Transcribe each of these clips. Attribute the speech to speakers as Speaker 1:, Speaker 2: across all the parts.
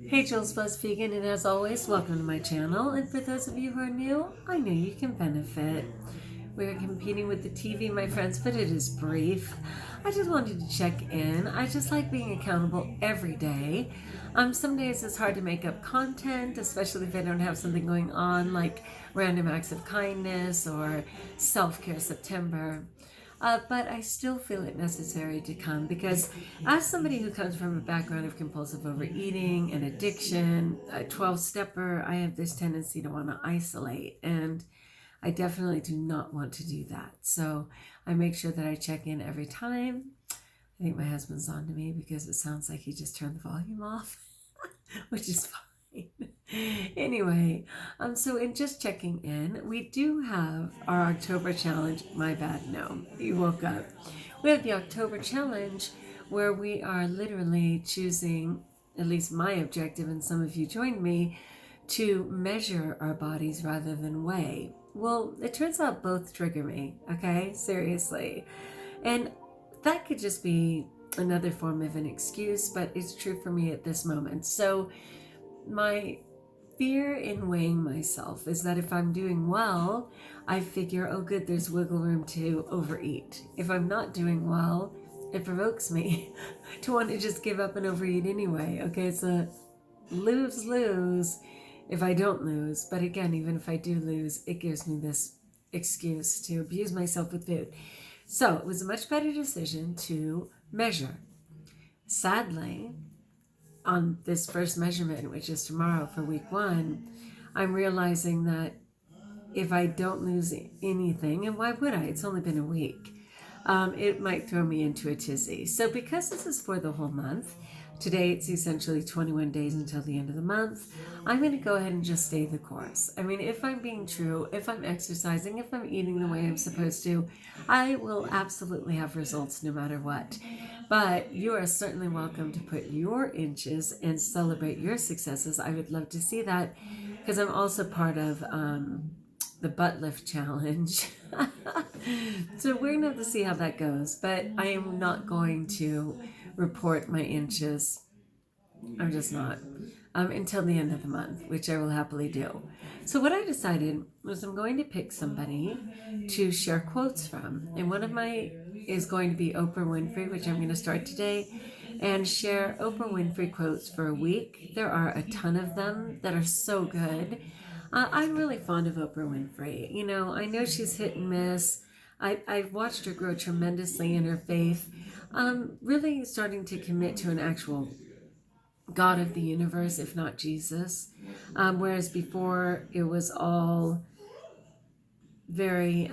Speaker 1: Hey, Jules Vegan, and as always, welcome to my channel. And for those of you who are new, I know you can benefit. We are competing with the TV, my friends, but it is brief. I just wanted to check in. I just like being accountable every day. Some days it's hard to make up content, especially if I don't have something going on like random acts of kindness or self-care September. But I still feel it necessary to come because as somebody who comes from a background of compulsive overeating and addiction, a 12-stepper, I have this tendency to want to isolate, and I definitely do not want to do that. So I make sure that I check in every time. I think my husband's on to me because it sounds like he just turned the volume off, which is fine. Anyway, so in just checking in, we do have our October challenge. My bad, no, you woke up. We have the October challenge where we are literally choosing, at least my objective, and some of you joined me, to measure our bodies rather than weigh. Well, it turns out both trigger me, okay? Seriously. And that could just be another form of an excuse, but it's true for me at this moment. So my fear in weighing myself is that if I'm doing well, I figure, oh good, there's wiggle room to overeat. If I'm not doing well, it provokes me to want to just give up and overeat anyway. Okay, it's a lose-lose if I don't lose. But again, even if I do lose, it gives me this excuse to abuse myself with food. So it was a much better decision to measure. Sadly, on this first measurement, which is tomorrow for week 1, I'm realizing that if I don't lose anything, and why would I? It's only been a week. It might throw me into a tizzy. So because this is for the whole month, today it's essentially 21 days until the end of the month, I'm going to go ahead and just stay the course. I mean, if I'm being true, if I'm exercising, if I'm eating the way I'm supposed to, I will absolutely have results no matter what. But you are certainly welcome to put your inches and celebrate your successes. I would love to see that because I'm also part of the butt lift challenge. So we're going to have to see how that goes. But I am not going to report my inches. I'm just not. Until the end of the month, which I will happily do. So what I decided was I'm going to pick somebody to share quotes from. And one of my is going to be Oprah Winfrey, which I'm going to start today, and share Oprah Winfrey quotes for a week. There are a ton of them that are so good. I'm really fond of Oprah Winfrey. You know, I know she's hit and miss. I've watched her grow tremendously in her faith, really starting to commit to an actual God of the universe, if not Jesus. Whereas before it was all very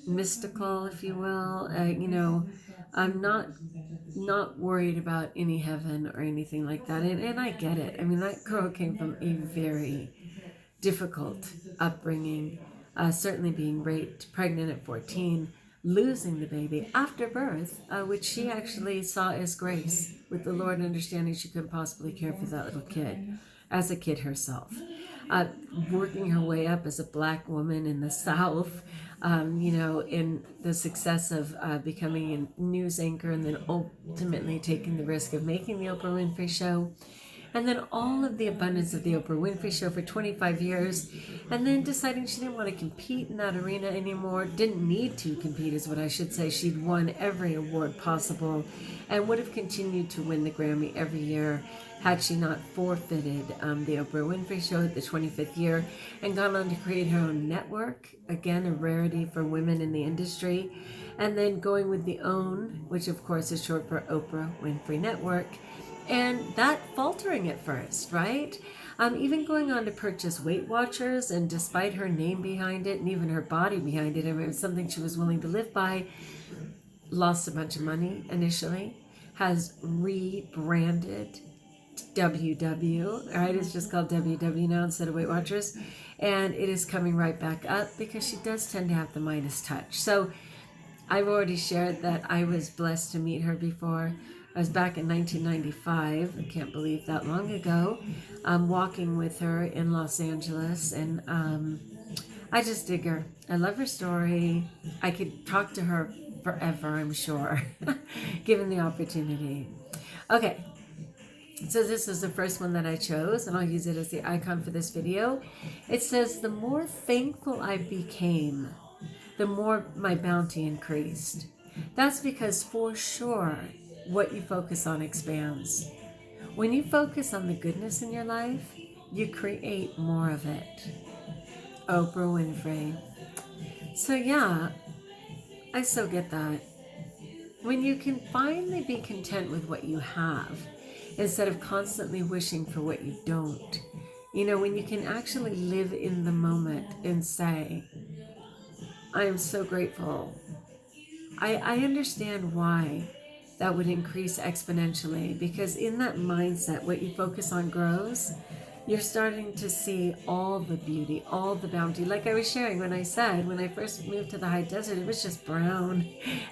Speaker 1: mystical, if you will. You know, I'm not worried about any heaven or anything like that. And I get it. I mean, that girl came from a very difficult upbringing, certainly being raped, pregnant at 14, losing the baby after birth, which she actually saw as grace, with the Lord understanding she couldn't possibly care for that little kid as a kid herself. Working her way up as a black woman in the South, you know, in the success of becoming a news anchor and then ultimately taking the risk of making the Oprah Winfrey Show. And then all of the abundance of the Oprah Winfrey Show for 25 years, and then deciding she didn't want to compete in that arena anymore, didn't need to compete is what I should say. She'd won every award possible and would have continued to win the Grammy every year had she not forfeited the Oprah Winfrey Show at the 25th year and gone on to create her own network, again a rarity for women in the industry, and then going with the OWN, which of course is short for Oprah Winfrey Network. And that faltering at first, right? Even going on to purchase Weight Watchers, and despite her name behind it and even her body behind it, I mean, it was something she was willing to live by, lost a bunch of money initially, has rebranded WW, right? It's just called WW now instead of Weight Watchers. And it is coming right back up because she does tend to have the Midas touch. So I've already shared that I was blessed to meet her before. I was back in 1995, I can't believe that long ago, walking with her in Los Angeles, and I just dig her. I love her story. I could talk to her forever, I'm sure, given the opportunity. Okay, So this is the first one that I chose, and I'll use it as the icon for this video. It says, the more thankful I became, the more my bounty increased. That's because for sure, what you focus on expands. When you focus on the goodness in your life, you create more of it. Oprah Winfrey. So yeah, I so get that. When you can finally be content with what you have, instead of constantly wishing for what you don't. You know, when you can actually live in the moment and say, I am so grateful. I understand why that would increase exponentially, because in that mindset, what you focus on grows. You're starting to see all the beauty, all the bounty. Like I was sharing when I said, when I first moved to the high desert, it was just brown.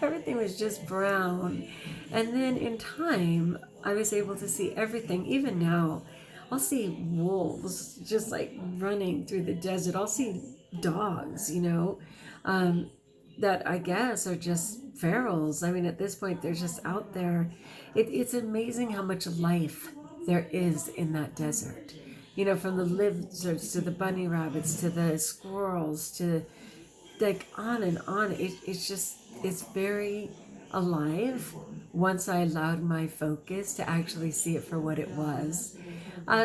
Speaker 1: Everything was just brown. And then in time, I was able to see everything. Even now, I'll see wolves just like running through the desert. I'll see dogs, that I guess are just ferals. I mean, at this point, they're just out there. It's amazing how much life there is in that desert. You know, from the lizards to the bunny rabbits to the squirrels to like on and on. It's very alive once I allowed my focus to actually see it for what it was.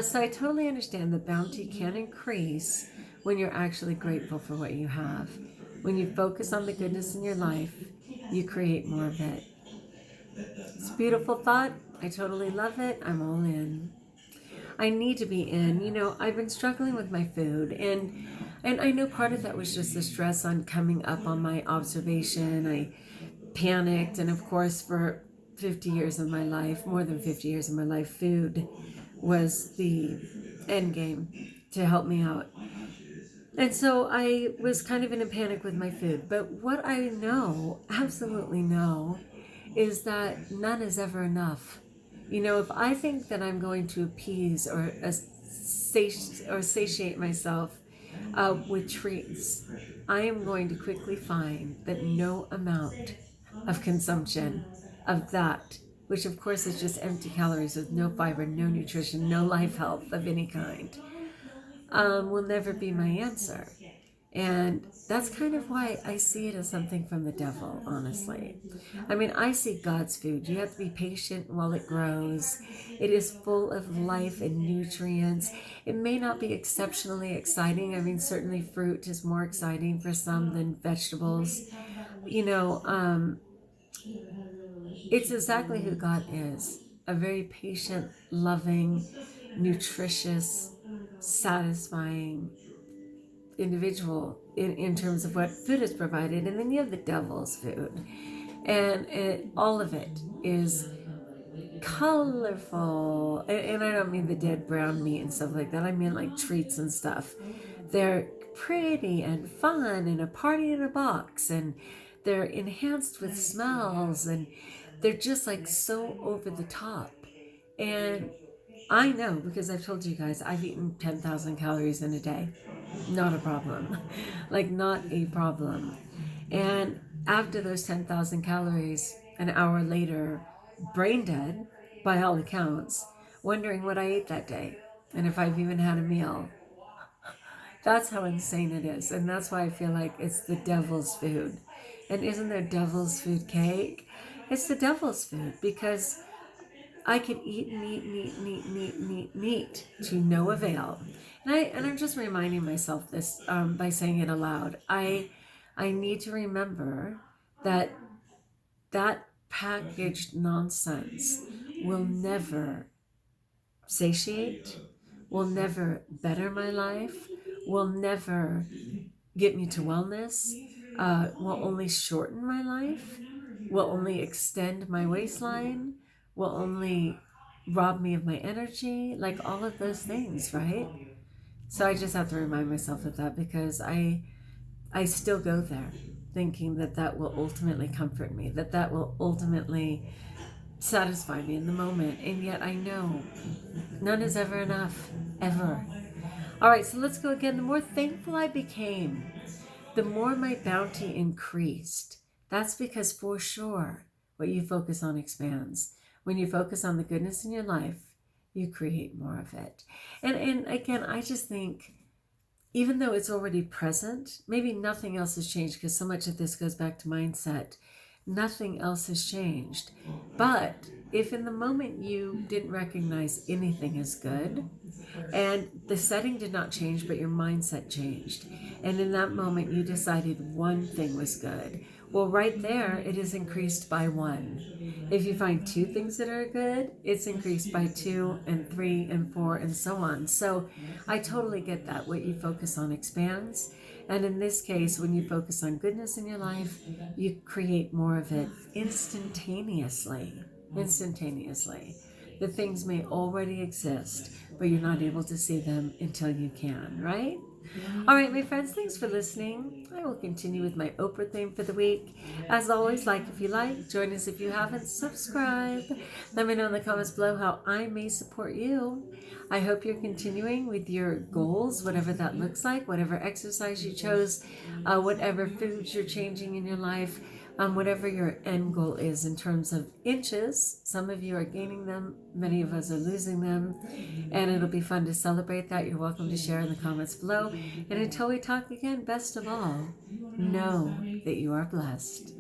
Speaker 1: So I totally understand the bounty can increase when you're actually grateful for what you have. When you focus on the goodness in your life, you create more of it. It's a beautiful thought. I totally love it. I'm all in. I need to be in. You know, I've been struggling with my food, and I know part of that was just the stress on coming up on my observation. I panicked, and of course, for 50 years of my life, more than 50 years of my life, food was the end game to help me out. And so I was kind of in a panic with my food. But what I know, absolutely know, is that none is ever enough. You know, if I think that I'm going to appease or satiate myself with treats, I am going to quickly find that no amount of consumption of that, which of course is just empty calories with no fiber, no nutrition, no life health of any kind, will never be my answer. And that's kind of why I see it as something from the devil, honestly. I mean, I see God's food. You have to be patient while it grows. It is full of life and nutrients. It may not be exceptionally exciting. I mean, certainly fruit is more exciting for some than vegetables. You know, it's exactly who God is. A very patient, loving, nutritious, satisfying individual in terms of what food is provided. And then you have the devil's food, and all of it is colorful, and I don't mean the dead brown meat and stuff like that. I mean like treats and stuff. They're pretty and fun and a party in a box, and they're enhanced with smells, and they're just like so over the top. And I know, because I've told you guys, I've eaten 10,000 calories in a day. Not a problem. Like, not a problem. And after those 10,000 calories, an hour later, brain dead, by all accounts, wondering what I ate that day and if I've even had a meal. That's how insane it is. And that's why I feel like it's the devil's food. And isn't there devil's food cake? It's the devil's food, because I could eat meat to no avail. And I'm just reminding myself this by saying it aloud. I need to remember that packaged nonsense will never satiate, will never better my life, will never get me to wellness, will only shorten my life, will only extend my waistline, will only rob me of my energy, like all of those things, right? So I just have to remind myself of that, because I still go there thinking that will ultimately comfort me, that will ultimately satisfy me in the moment. And yet I know none is ever enough, ever. All right, so let's go again. The more thankful I became, the more my bounty increased. That's because for sure what you focus on expands. When you focus on the goodness in your life, you create more of it. And again, I just think, even though it's already present, maybe nothing else has changed, because so much of this goes back to mindset. Nothing else has changed. But if in the moment you didn't recognize anything as good, and the setting did not change, but your mindset changed, and in that moment you decided one thing was good, well, right there, it is increased by 1. If you find 2 things that are good, it's increased by 2 and 3 and 4 and so on. So I totally get that. What you focus on expands. And in this case, when you focus on goodness in your life, you create more of it instantaneously. Instantaneously. The things may already exist, but you're not able to see them until you can, right? All right, my friends, thanks for listening. I will continue with my Oprah theme for the week. As always, like if you like, join us if you haven't, subscribe. Let me know in the comments below how I may support you. I hope you're continuing with your goals, whatever that looks like, whatever exercise you chose, whatever foods you're changing in your life, whatever your end goal is in terms of inches. Some of you are gaining them, many of us are losing them, and it'll be fun to celebrate that. You're welcome to share in the comments below. And until we talk again, best of all, know that you are blessed.